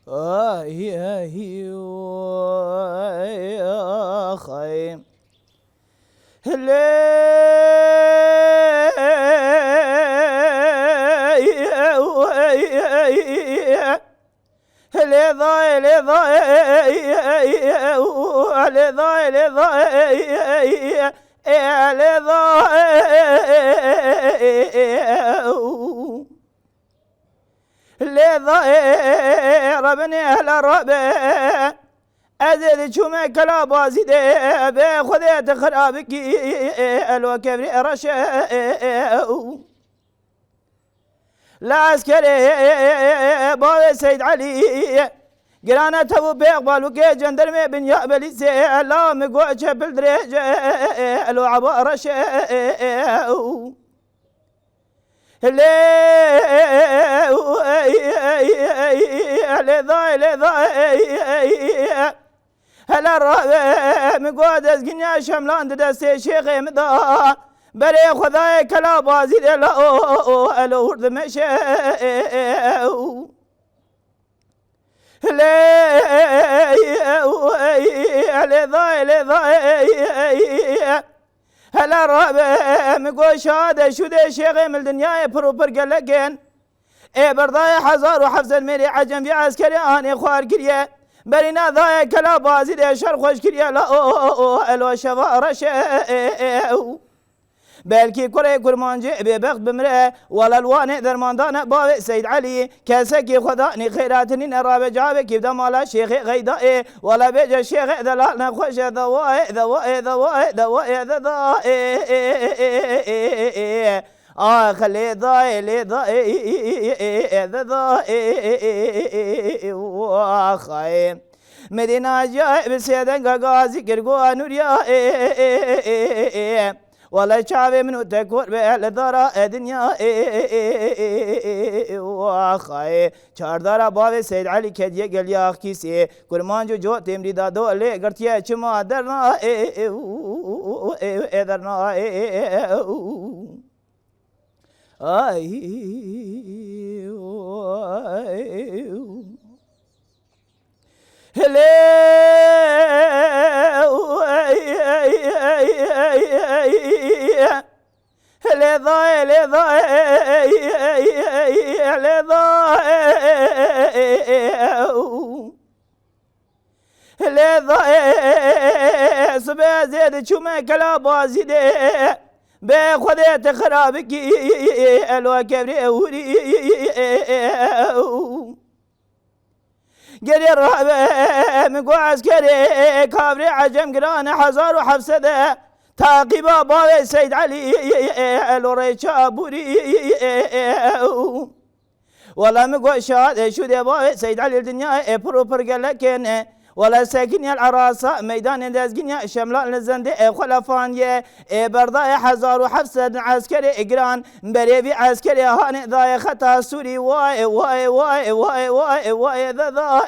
هي خاي هلي لضاي ربني أهل ربي أزيد شومي كلا بازي دي بخذيت خرابك الوكبري رشاء لا عسكري بابي سيد علي قرانا تبو بيقبل وكي جندرمي بن يقبل سي لا مقوى شبل دريج الو عبا رشاء هلا الرابع مقود ازقنيا شملان دستي شيخي مضا بري خذاي كلا بازي لا الورد مشي هلا الرابع مقول شهادة شو دي شيخي من الدنيا بروبر قلقين اي برضاي حزار وحفظ الميري عجم في عسكري اني خوار كريه برينا ضايا كلا بازي دي شر خوش كريه لا الو شفا رشا بلكي كوري كرمانجي ببخت بمره ولا الواني درماندان بابي سيد علي كاسكي خداني خيراتني نرابي جابي كيف دمالا شيخي غيدائي ولا بيجا شيخي دلالنا خوش ذوائي ذوائي ذوائي ذوائي ذوائي خلي ضاي لي ضاي ضاي واخاي مدينة جاي بسيدن غازي كرقوا نوريا ولا شعبي منو تكور بأهل دارا دنيا واخاي چاردارا بابي سيد علي كديه قال يا كيسي كرمانجو جو تمري دادو اللي قرتيا چما درنا درنا سبع زيد شو ما كلا بازي دي بخذيت خرابك الوكبري أوري قري الرهبة مقوى عسكري كابري عجم قران حزار وحفسده تاقي بابا سيد علي الوريشا بوري ولا مقوى شهاد شو دي بابا سيد علي الدنيا بروبر قال لكن ولا ساكن يا العراسة ميدان دازقين يا شملان الزندي خلفان يا برضاي حزار وحفصة عسكري إقران بريبي عسكري هاني ضاي خطا سوري واي واي واي واي واي واي ذا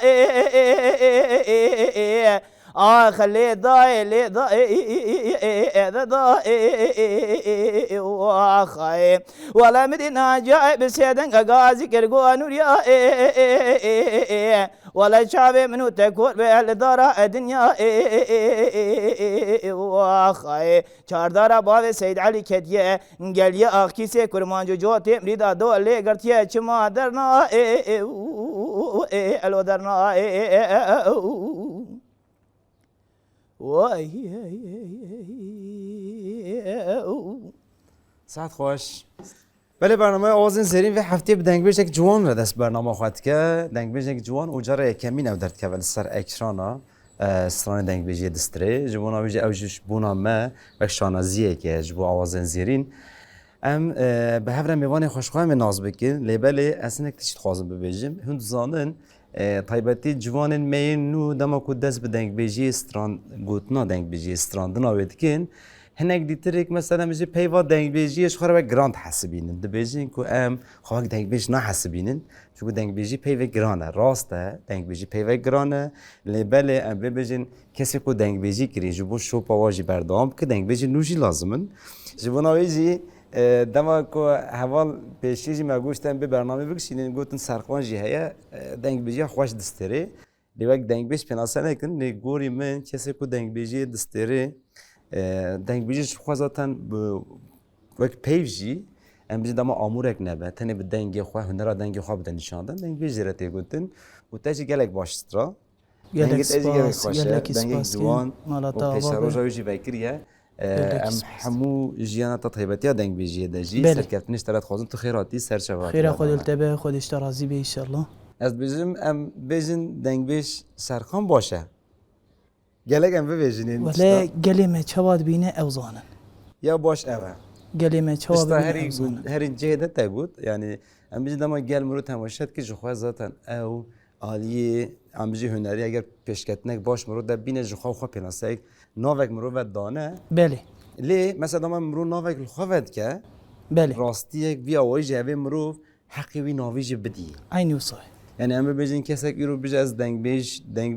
خلي ضاي لي ضاي ذا ضاي واخاي ولا مدينة جاي بسيدن غازي كرقوا نوريا ولا شعبي منو تكور بأهل دارا الدنيا واخاي چاردارا بابي سيد علي كديه قال يا كيسي كرمانجو جو تمريدا دو اللي قرتيه چما درنا الو درنا واي ساعت خوش بله برنامه آوازین زرین و هفته به دنگ بیشک جوان را دست برنامه خواهد که دنگ بیشک جوان و جاره کمی نودرد که ولی سر اکرانا سران دنگ بیشی دستره جوانا بیشی اوجش بونا ما و شانازیه که جبو آوازین زرین به هفته میوان خوشخواه من ناز بکن لیبله اصلا اکتشید خوازم ببیجیم هند زانن طایبتی جوان مین نو دما کو دست به دنگ بیشی استران گوتنا دنگ بیشی استران دناوید کن هنگ دیترک مثلا میشه پیوا دنگ بیجیش خورا گراند حسبینن دبیجین کو خواه دنگ بیج نه حسبینن چون دنگ بیجی پیو گرانه راسته دنگ بیجی پیو گرانه لیبله ببیجین کسی کو دنگ بیجی کری جبو شو پاواجی بردام که دنگ بیجی نوجی لازمن جبو نویجی دما کو حوال پیشی ما گوشتن به برنامه بکشین گوتن سرقان جی هيا دنگ بيجي خوش دستري لیوک دنگ بیش پناسه نکن نگوری من کسی کو دنگ بیجی دستری دنگ بیجی خوازاتن وک پیوجی ام بیجی دما آمورک نبه تنی به دنگی خواه هنرا دنگی خواه بدن نشاندن دنگ بیجی رتی گوتن و تاجی گلک باشسترا گلک سپاس گلک دنگی جوان و پیشارو جایی بکریه ام همو جیانا تطهیباتی دنگ بیجی دجی سرکفتنش ترات خوازن تو خیراتی سرچوات خیره خود التبه خودش ترازی به ایشالله از بیزم ام بیزن دنگ بیش سرخان باشه گلک ام بیجنین ولی گلی ما چواد بینه اوزانن یا باش اوه گلی ما چواد بینه اوزانن هر جهده تگود یعنی ام بیزن دما گل مرو تماشات که جخواه ذاتن او عالیه ام بیجی هنری اگر پیشکتنک باش مرو در بینه جخواه خواه پیناسه ناوک مرو و دانه بله لی مثلا دما مرو ناوک الخواه که بله راستی یک وی آوای جوه مرو حقی وی ناویج بدی عینی وصای یعنی همه بیشتر کسی که ایرو بیش از دنگ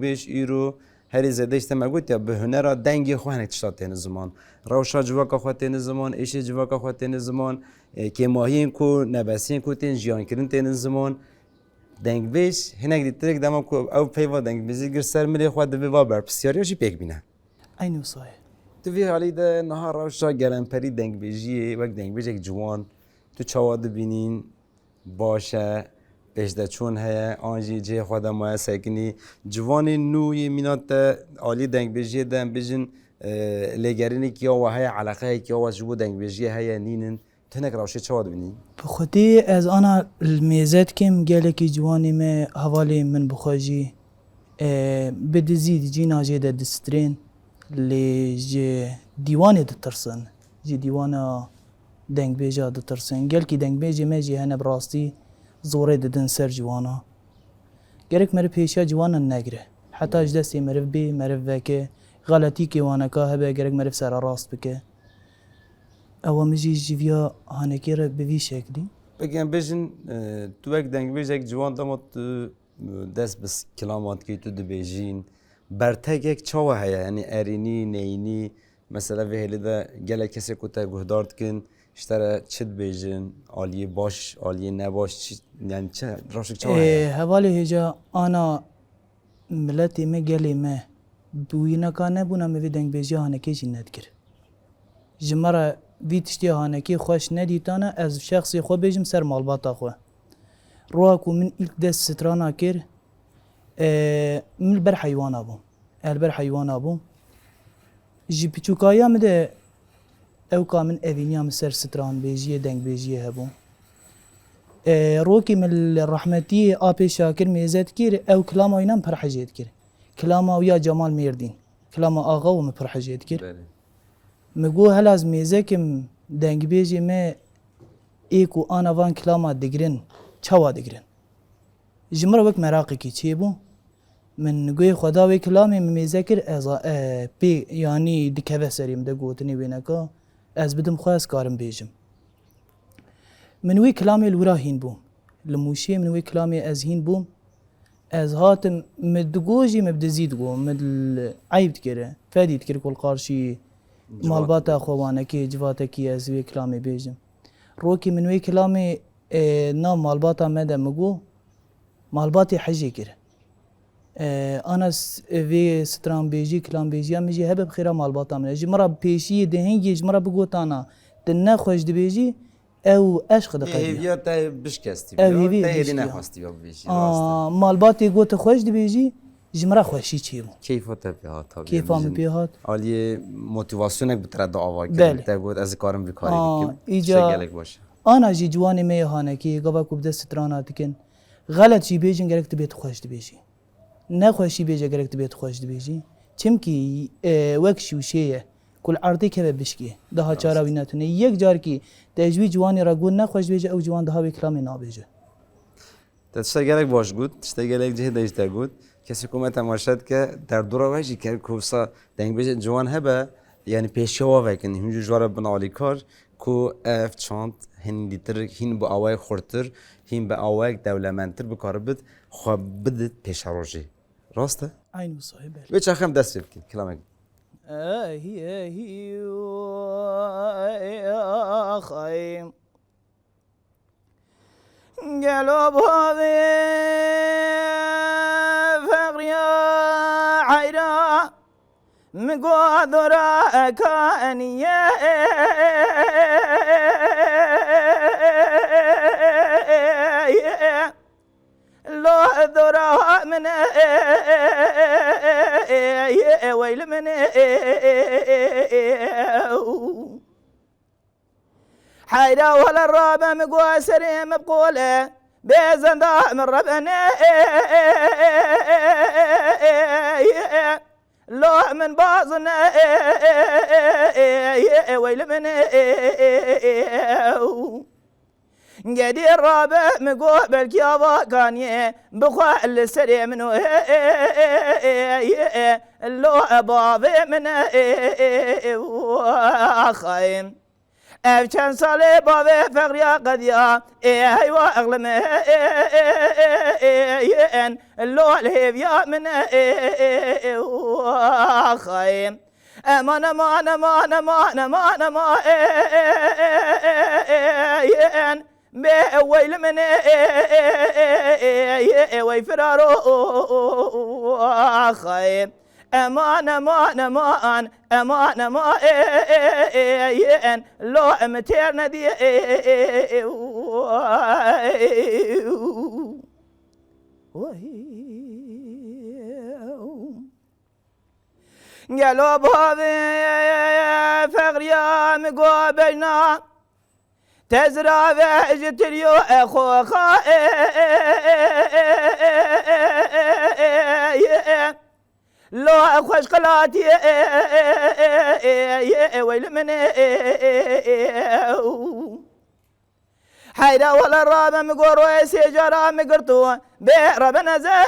بیش ایرو هری زده است مگوت یا به هنر دنگی خوانه تشتات تن زمان روشا جوکا خوات تن زمان ایش جوکا خوات تن زمان که ماهین کو نبسین کو تن جیان کردن تن زمان دنگ بیش هنگ دیترک دام کو او پیوا دنگ بیزی گر سر ملی خواد به وابر بسیاری چی پیک بینه عینی وصای تو وی حالی ده نهار روشا گرم پری دنگ بیجی وقت دنگ بیج یک جوان تو چواد بینین باشه پیشده چون هیا آنجی جه خدا ما سکنی جوانی نوی مینات عالی دنگ بیجی دم بیجن لگرینی کیا و هیا علاقه کیا و جبو دنگ بیجی هیا نینن تنک روشی چواد بینی بخودی از آن المیزات کم گله کی جوانی ما حوالی من بخواجی بدزید جی ناجی دسترین لی جی دیوانی دترسن جی دیوانا دنگ بیجا دترسن گل کی دنگ بیجی ما جی هنه براستی زوره ددن سر جوانا گرک مر پیشا جوانا نگره حتی اجدستی مرف بی مرف وکه غلطی که وانا که هبه گرک مرف سر راست بکه او مجی جویا هانکی را بوی شکلی بگم بیشن تو یک دنگ بیج یک جوان دامت دست بس کلامات کی تو دبیجین برتگ یک چاوه هیا یعنی ارینی نینی مثلا وهلی ده گله کسی کوتا گهدارد کن اشترا چد بیجن عالیه باش عالیه نباش یعنی چه راشک چه حوالی هجا آنا ملتی ما گلی ما بوینا کانه بونا موی دنگ بیجی هانکی جی ندگر جمرا وی تشتی هانکی خوش ندیتانا از شخصی خو بیجم سر مالباتا خو روح کو من ایک دست سترانا کر من بر حیوانا بوم البر حیوانا بوم جی پیچوکایا مده او کامن اوینیام سر ستران بیجیه دنگ بیجیه هبون روکی من الرحمتی آبی شاکر میزد کر او کلام آینام پرحجید کر کلام آویا جمال میردین کلام آقا و مپرحجید کر مگو هل از میزه کم دنگ بیجی می ایکو آنا وان کلام دگرن چوا دگرن جمره وقت مراقی کی چی بون من گوی خدا و کلامی میزه کر بی یعنی دکوه سریم ده گوتنی بینکا از بدم خواست کارم بیجم من وی کلامی الورا هین بوم لموشی من وی کلامی از هین بوم از هاتم مدگوجی مبدزید گو مد عیب کره فدید کره کل قارشی مالبات خوانه کی جواته کی از وی کلامی بیجم روکی من وی کلامی نا مالبات مده مگو مالباتی حجی کره انا وی ستران بیجی کلام بیجی میجی هب بخیره مالبات من جمره پیشی دهنگی جمره بگوتانا دنه خوش دبیجی او عشق دقیقی یا تا بشکستی تا هدی نخواستی یا بیشی مالباتی گوت خوش دبیجی جمره خوشی چی بو کیفات بیهات کیفام بیهات عالیه موتیواسیونک بترد آوا بله تا گفت از کارم بیکاری بکیم ایجا شگلک باشه انا جی جوانی می هانکی گوا کوب دست ترانا تکن غلط چی بیجن گرکت بیت خوش دبیجی نه خوشی بیجه گرکت بیت خوش دبیجی چم کی وک شوشیه کل عرضی که بشکی ده ها چاره ویناتونه یک جار کی تجوی جوانی را گون نه خوش بیجه او جوان ده ها کلامی نابیجه تشتغلك باش قلت تشتغلك جهد ايش تقول کسی که تماشات که در دورا وجی که کوسا دنگ بيج جوان هبه يعني پیشوا وکن هم جوار بنالی کار کو اف چانت هن دیتر هن با آوای خورتر هن با آوای دولمنتر بکاربد خواب بدت پیشواجی راسته؟ عین صاحب و چه خم دست بکن کلامك هي خيم قالوا بهذه فقريا عيرا مقادرة كانية لو ذرا من ويل من حيرا ولا الرابع مقواسري مبقوله بزندا من ربنا لو من باظنا ويل من قدي الرابع مقوبل كيابا كاني بخوا السري منو لو بابي من خايم كان صالي بابي فقريا قديا هيوا اغلم لو الهيبيا من خايم امان امان امان امان امان امان ويل من ويفرارو خايم امان امان امان امان امان لو امتيرنا دي قالوا بهذه فقريا مقابلنا تزرع فاجت اليو اخو لو اخوش قلاتي ويل من حيرا ولا الرابع مقورو سيجارة مقرتو بربنا زايم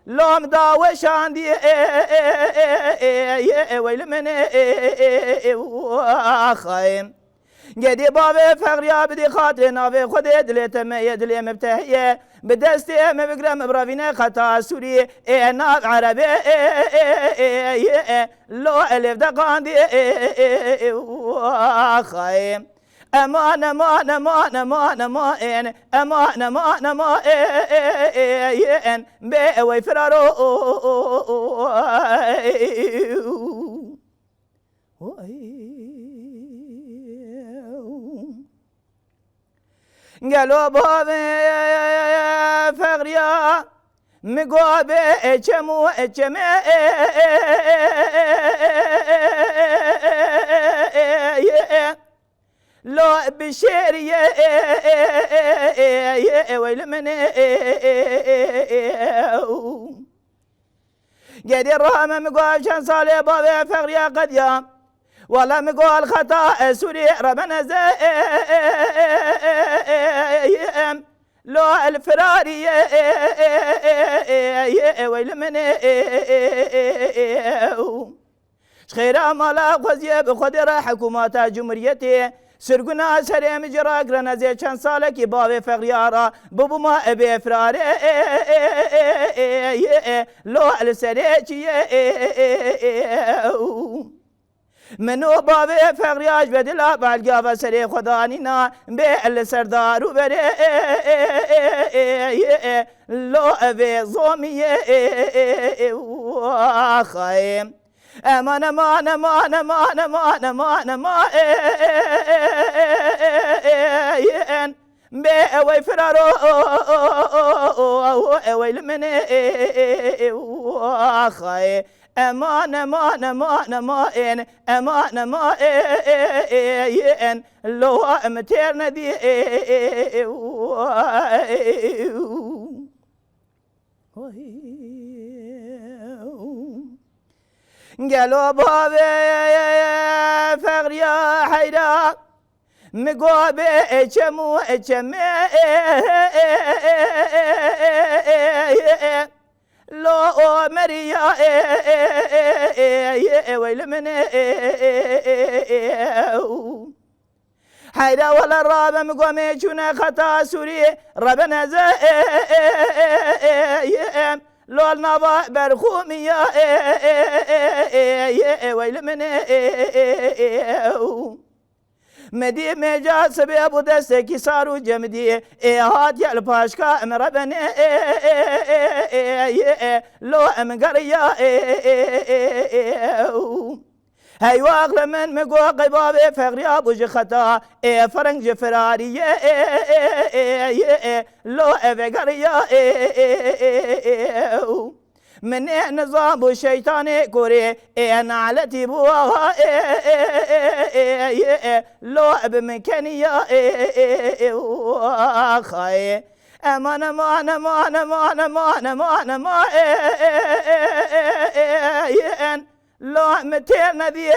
لوم داوش عندي ويل من خايم قدي بابي فقريا بدي خاطرنا في خدي دليتم يدلي مبتهية بدستي مبقرم برافينا خطا سوري ناب عربي لو الف دقاندي خايم امان امان امان امان امان امان امان امان بوي فرارو قالوا بابي فقريا مقابي اتشمو اتشمي لو بشيري ويل من قدي الرحمة مقال شان صالي بابي فقريا قديا والله مقال خطا سوري ربنا زايم لو الفراري ويل من خيرا مالا قضيه بخدر حكومات جمهوريتي سرگنا سریم جرا گرنا زی چند ساله کی باوی فقریارا بابو ما ابی فراره لو السری چیه منو باوی فقریاج بدلا بالگا و سری خدانی نا به السردارو بره لو ابی زومیه خایم امان امان امان امان امان امان امان بأوي فرارو ويل من خاي امان امان امان امان امان امان لو امتيرنا دي قالوا بابي فقريا حيرا مقابي اتشمو اتشمي لو مريا ويل من حيرا ولا الرابع مقامي شونا خطا سوري ربنا زايم لول نبا برخومي يا ويل من مدي مجا سبب دستكي صاروا جمدي هات يا الباشكا مربني لو امقريا هاي واغل من مقو قبابي فغري ابو جخطا فرنج فراري لو افقريا من نظام الشيطان كوري انا على تبوها لو بمكانيا خاي امان امان امان امان امان امان امان لو متينا ذي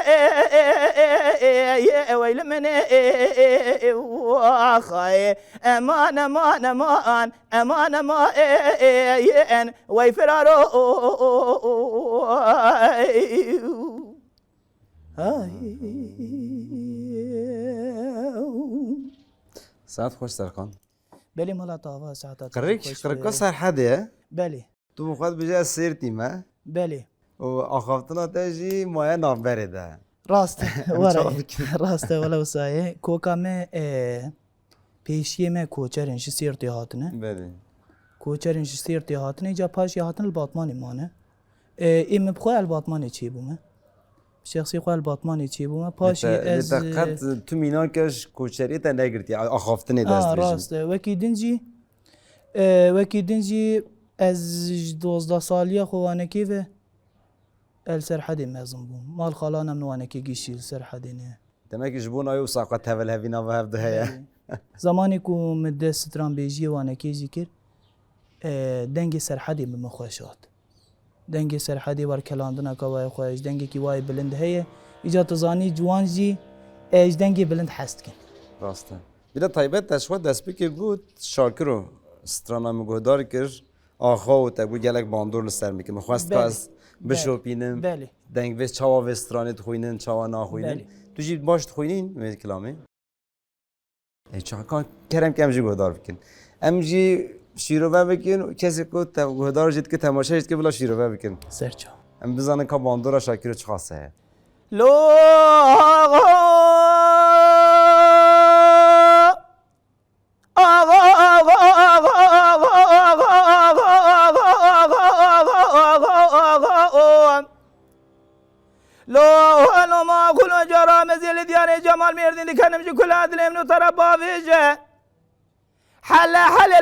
ويل من خاي امان امان امان امان امان ويفرارو ساعت خوش سرخان بلي مالا طاوا ساعات قريك سر حده بلي تو مخاط بجا سيرتي ما بلي وأخافتنا تجي ما نافبره ده راست ورا راست ولا وسايه كوكا ما پیشیه ما کوچرین شسیرتی هاتنه بله کوچرین شسیرتی هاتنه جا پاش هاتن الباطمانی مانه ایم بخواه الباطمانی چی بومه شخصی خواه الباطمانی چی بومه پاشی از دقت تو مینان کش کوچری تا نگرتی آخافتنه دست بجی راست وکی دنجی از 12 سالیه خوانکی و السر حدي مازن بوم مال خالانا من وانكي جيشي السر حدي نه تماك جبون ايو ساقط هبل هفينا وهفده هيا زماني كو مدة ستران بيجي وانكي ذكر دنگي سر حدي بمخوشات دنگي سر حدي ور كلاندنا كواي خوش دنگي كي واي بلند هيا اجا تزاني جوان جي اج دنگي بلند حستكن راسته بلا طيبت تشوت دست بكي بود شاكرو سترانا مگودار كر آخو تبو گلک باندور لسر میکن مخواست که از بشوپینم دنگ ویس چاوا وسترانه تخوینن چاوا ناخوینن تو جی باش تخوینین می کلامی چا کان کرم کم جی گودار بکن ام جی شیروه بکن کسی کو گودار جد که تماشا جد که بلا شیروه بکن سرچا ام بزنن که باندورا شاکر چه خاصه لو لو ما كل جرى مزيل دياني جمال ميردين كانم جو كل عدل منو ترى بافيجه حل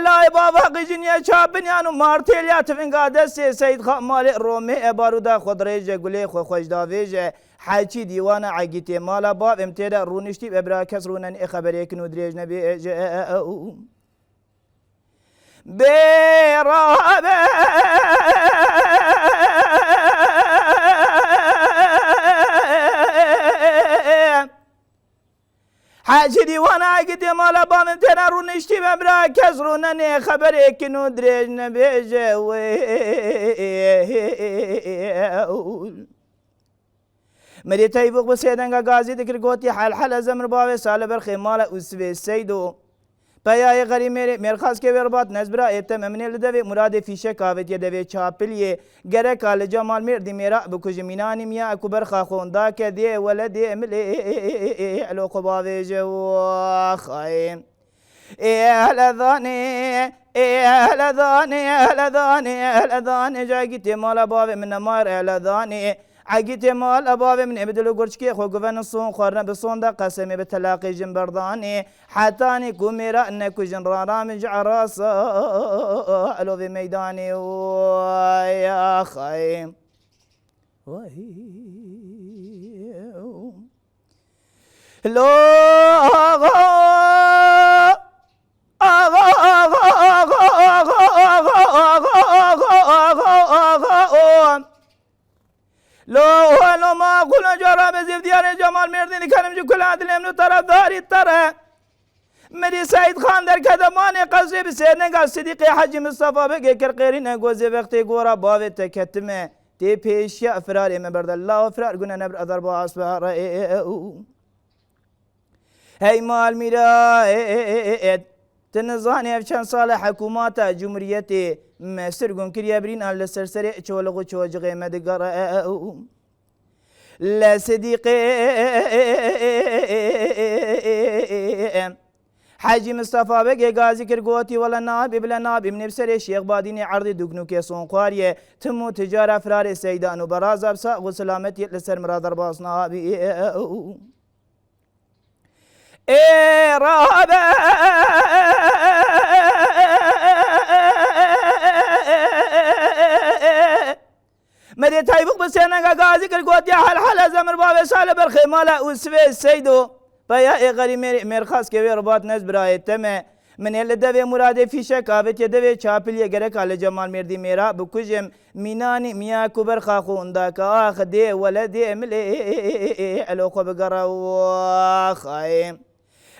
لا بابا قجنيا شابنيانو مارتيليا تفنقادس سيد خمال رومي بارودا خضريجه قولي خوش دافيجه حاجي ديوانا عقيتي مالا باب امتدا رونشتي ببراكس رونن خبريك ندريج نبي برابه حاجی دیوانه اگه دی مالا بامن تنا رو نشتی ببرا کس رو ننه خبره که نو دریج نبیجه مری تایبوق بسیدنگا گازی دکر گوتی حل زمر باوی سال برخی مالا اسوی سیدو پیای غری میره خاص که وربات نزبرا ایتم امنی لدوی مراد فیشه کاوت یه دوی چاپلیه گره کال جمال میردی میرا بکوژ مینانی میا اکو برخا خوندا که دی ولدی املی علو قباوی جو خایم اهل جاگیتی مالا باوی من مار اهل عقيت مال أبواب من إبدلو قرشكي خو قفن الصون خورنا بصون دا قسمي بتلاقي جنبرداني حتاني كوميرا إنكو جنرارا من جعراسا ألو في ميداني يا خايم لو لو ما قلنا جرى بزيف ديار جمال مردين كلام جو كل عدل امنو طرف داري ترى مدي سعيد خان در كدماني قصري بسيرنگا صديقي حجي مصطفى بگه كر قيرين گوزي وقتي گورا باوي تكتمه تي پیشي افراري من برد الله افرار قلنا نبر اذر با اصبح هاي مال ميرا تنزاني افشان صالح حكومات جمهورية مصر قن كريا برين على السرسري چولغو چوجغي مدقر لا صديقي حاجی مصطفى بگه غازی کرگوتی ولا نابی بلا نابی من بسر شیخ بادینی عرض دگنو که سون قاریه تمو تجار فرار سیدان و براز ابسا و سلامتی لسر مرادر باس نابی ای رابع مدي تايبق بسينا غازي کرگوتی حل زمر باب سال برخي مالا وسوي سيدو بیا ای غری میر خاص که رباط نز برای تمه من ال دوی مراد فیشه کاوت دوی چاپلی گره کال جمال میردی میرا بکوجم مینانی میا کوبر خاخوندا کا خدی ولدی ملی الو خو بقرا خايم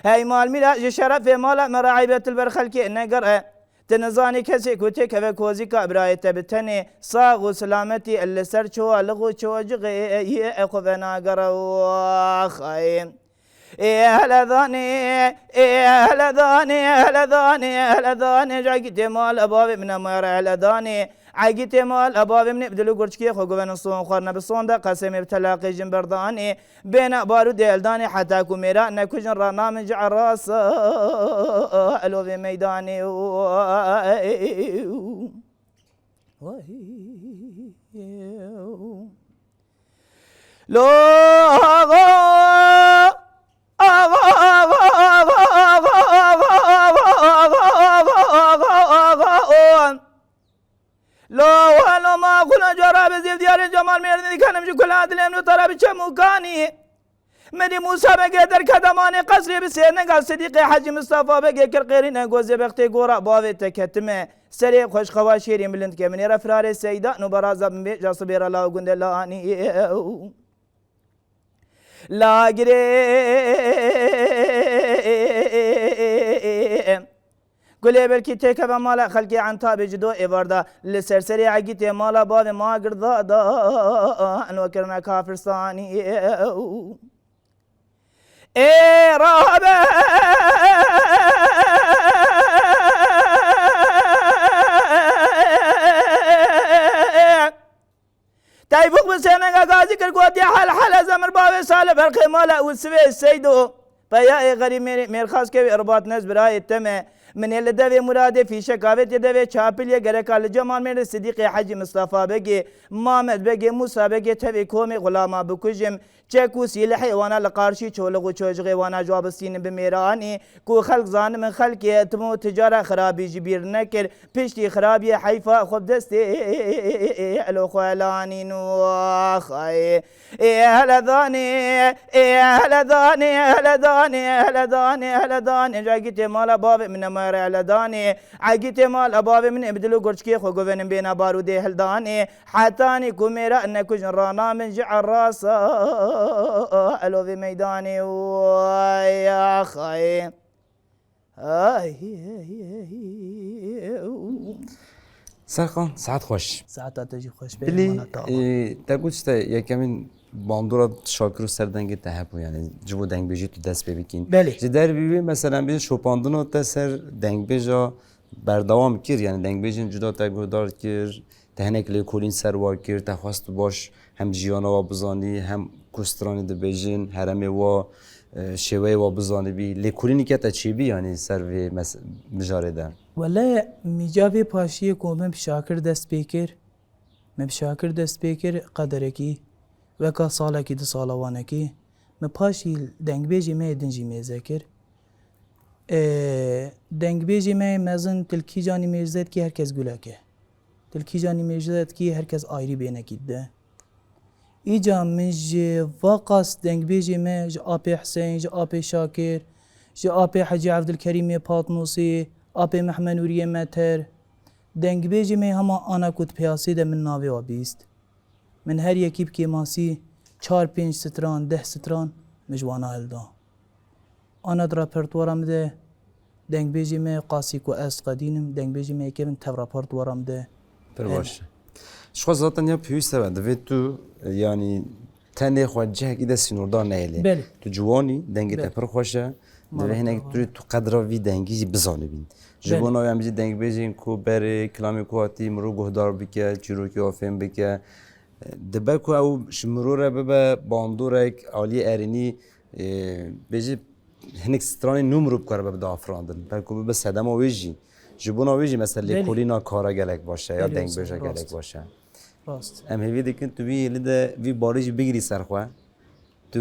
هاي مال میرا شرف مال مراعیبت البرخل کی نقر تنزاني كسي كوتي كفا كوزي كابراي تبتني صاغ سلامتي اللي سرچو لغو چوجغي اخو بنا قرا خايم هلذاني جاكيت مال أبواب من مار هلذاني عاكيت مال أبواب من بدلو قرشكي خو قبن الصون خورنا بالصون دا قسم بتلاقي جنبرداني بين بارود هلداني حتى كميرا نكوجن رانا من جع راس ألو في ميداني لو لو هلو ما كنا جرى بزيف ديار جمال ميردي كان مش كل هذا اللي ترى بشمو كاني مدي موسى بقدر كدماني قصري بسيرنا قال صديقي حاج مصطفى بقى كرقيرنا جوزي بختي قورا باوي تكتمه سري خوش خواشيري ملنت كمني رفرار السيدة نبرازا من بيت جاصبير الله وقند الله اني لا قولي بلكي تيكا بمالا خلقي عن تابي جدو إباردا لسرسري عقيتي مالا بابي ما قرضا دا انوكرنا كافر ثاني ايه رابع تايبوك بسينا غازي كرقوتي حل زمر بابي سالة برقي مالا والسوي السيدو بيا اي غري مير خاص كوي ارباط ناس براي التمه من اللي دوي مرادي في شكاوت دوي چاپل يگره کال جمال مير صديق حاج مصطفى بگي محمد بگي موسى بگي توي كومي غلاما بكوجم چكو سيل حيوانا لقارشي چولغو چوجغي وانا جواب السين بميراني كو خلق زان من خلق يتمو تجاره خرابي جبير نكر پشتي خرابي حيفا خب دستي الو خوالاني نوخاي هلذاني جاكيتي مال باب من مار هلذاني عاكيتي مال باب من ابدلو قرشكي خو گوين بين بارودي هلداني حتاني كوميرا انكو جرانا من جعل راس الو في ميداني ويا خاي سرخان ساعت خوش ساعت تجي خوش بلی تقول شتا یا کمین باندورا شاکر و سردنگ تهپو یعنی جو دنگ بیجی تو دست ببکین بله جدر بیبی مثلا بیش شوپاندن تا سر دنگ بیجا بردوام کر یعنی دنگ بیجین جدا تگودار کر تهنک لی کولین سر وار کر تخواست باش هم جیانا و بزانی هم کسترانی دو بیجین هرمی و شوی و بزانی بی لی کولینی که تا چی بی یعنی سر وی مجاره ده ولا مجابي باشي كومم بشاكر دست بيكر مبشاكر دست بيكر قدركي وكا صالكي دو صالوانكي مباشي دنگ بيجي ما دنجي ميذكر دنگ بيجي ما مزن تلكي جاني ميجزت كي هركز قولاكي تلكي جاني ميجزت كي هركز آيري بينكي ده إيجا مج واقص دنگ بيجي ما جا آبي حسين جا آبي شاكر جا آبي حجي عبد الكريم باطنوسي آبی محمد نوری متر دنگ بیجی می هما آنا کت پیاسی ده من ناوی و بیست من هر یکی بکی ماسی 4-5 ستران 10 ستران مجوانا هلدا آنا در رپرتوارم ده دنگ بیجی می قاسی کو از قدینم دنگ بیجی می که من تف رپرتوارم ده باشه شخص zaten ya piyus var ve tu yani tane xwajeh ki de sinurdan neyli بله tu jwani dengê te pir xweş e دوی هنگ توی تو قدر وی دنگی جی بزانه بین جبونا هم جی دنگ بیجین کو بره کلامی کو هاتی مرو گهدار بکه چیروکی آفیم بکه دبه کو او شمروره ببه باندورک عالی ارینی بیجی هنگ سترانی نمرو بکاره ببه دافراندن بلکو ببه سدم آویجی جبونا آویجی مثلا کولینا کارا گلک باشه یا دنگ بیجا گلک باشه راست ام هیوی دیکن تو وی لیده وی باریج بگیری سرخواه تو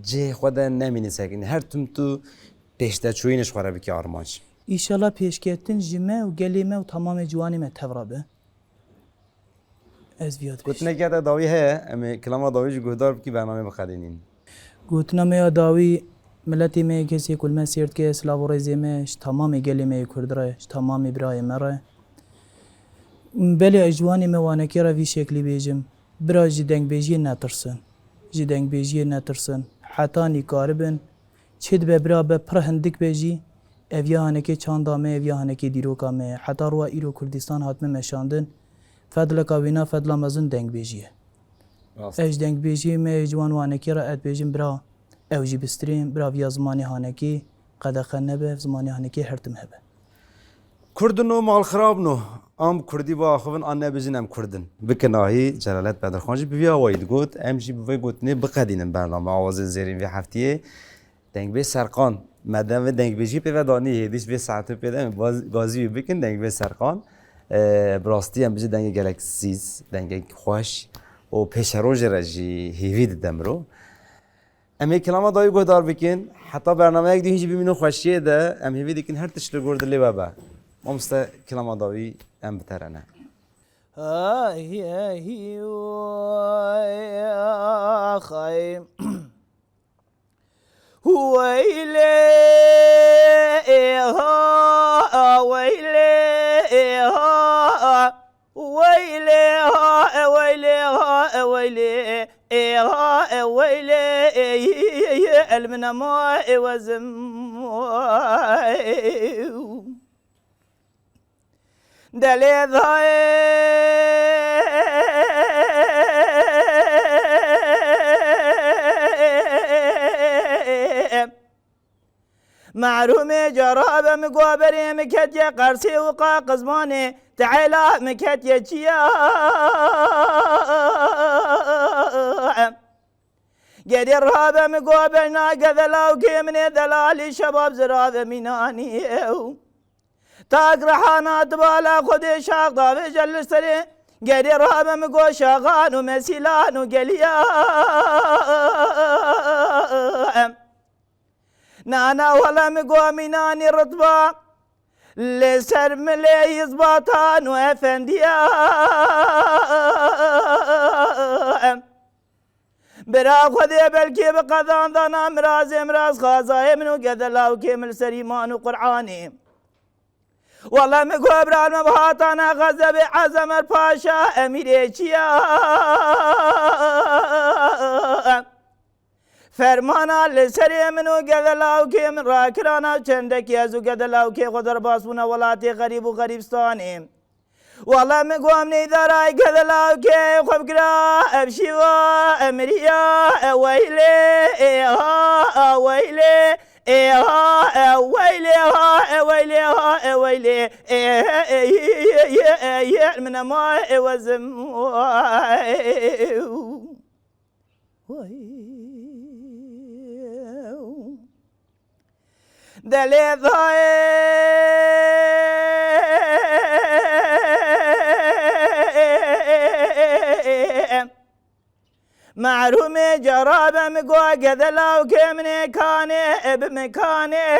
جه خود نمینی سکنی هر تم تو پیشته چوینش خوره بکی آرمانش ایشالا پیشکتن جمه و گلیمه و تمام جوانی me tevrabı. Ez viyad گوت نکرده داوی هه امی کلام داویش گهدار بکی برنامه بخدینین گوتنا me داوی ملتی me کسی کل me سیرد که سلاو و ریزی me تمام گلیمه کردره تمام برای مره بله اجوانی me وانکی را وی شکلی بیجم برای جی دنگ بیجی نترسن جی دنگ بیجی نترسن حتی نیکاربن چید به برا به پر هندک بیجی اویا هنکی چاندامه اویا هنکی دیروکامه حتی روا ایرو کردستان هاتمه مشاندن فضل کاوینا فضل مزن دنگ بیجیه اج دنگ بیجی me جوان وانکی را اد بیجیم برا اوجی بستریم برا ویا زمانی هانکی قدقه نبه زمانی هانکی هرتم هبه کردنو مال خراب نو ام کردی با آخوان آن نبزین ام کردن بکناهی جلالت بدرخانجی بیا واید گوت ام جی بوی گوتنی بقدینم برنامه آواز زیرین و هفتیه دنگ به سرقان مدام و دنگ بیجی پیدا دانی هیچ به ساعت پیدا بازی بکن دنگ به سرقان براستی هم بیشتر دنگ گلکسیز دنگ خوش و پیش روز رجی هیوید دمرو امی کلام دایی گودار بکن حتی برنامه یک دیگه ببینم خوشیه ده ام هیوید کن هر تشت گرد لی بابا مامسته کلام دایی ام بترانه هی خایم ويلي ويلي ويلي ويلي ويلي ويلي المنماء وزم دلي ضاي معرومي جراب مقابري مكتيا قرسي وقا قزماني تعالى مكتيا جيا قدي الرهاب مقابرنا قذلا وكيمني دلالي شباب زراب ميناني تاق رحانات بالا خدي شاق ضافي جلسري قدي الرهاب مقو شاغان ومسيلان وقليا نانا ولا مقوميناني رطبا لسر ملي يزباطان وافنديا برا خذي بلكي بقضان ضنا مراز خازاي منو قذلاو كيمل سريمان وقرعاني والله مقوبران مبهاتانا غزب عزم الباشا اميريشيا فرمانا لسری منو گذلاو که من راکرانا چندکی ازو گذلاو که خودر باسونا ولاتی غریب و غریبستانی والله مقوم نیدارای گذلاو که خوب کرا ابشیوا امریا ویلی ویلی ويلي ويلي ويلي من ما وزم دلي ضاي معرومي جرابة مقوى قذلا وكمني كاني بمكاني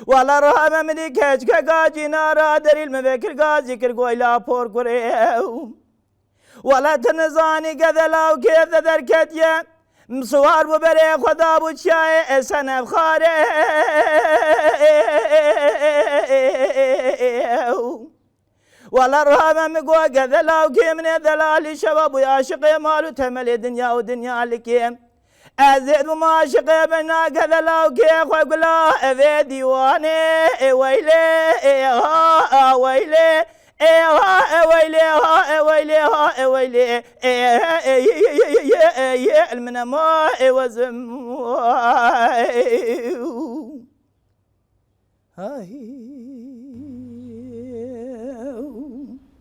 ولا رهابة مدي كشكا قاجي نارا دري المذكر قاجي كرقوي لا بور قريو ولا تنزاني قذلا وكيف ذركتيا مصوار ببري خدا بوشاي اسن بخاري ولا الرهابة مقوى قذلا وكيمني ذلالي شباب ويعشق مالو تملي دنيا ودنيا لكيم أزيد وما عشق بنا قذلا وكيخ وقلا في ديواني ويلي ويلي ويلي ويلي ويلي المنما وزم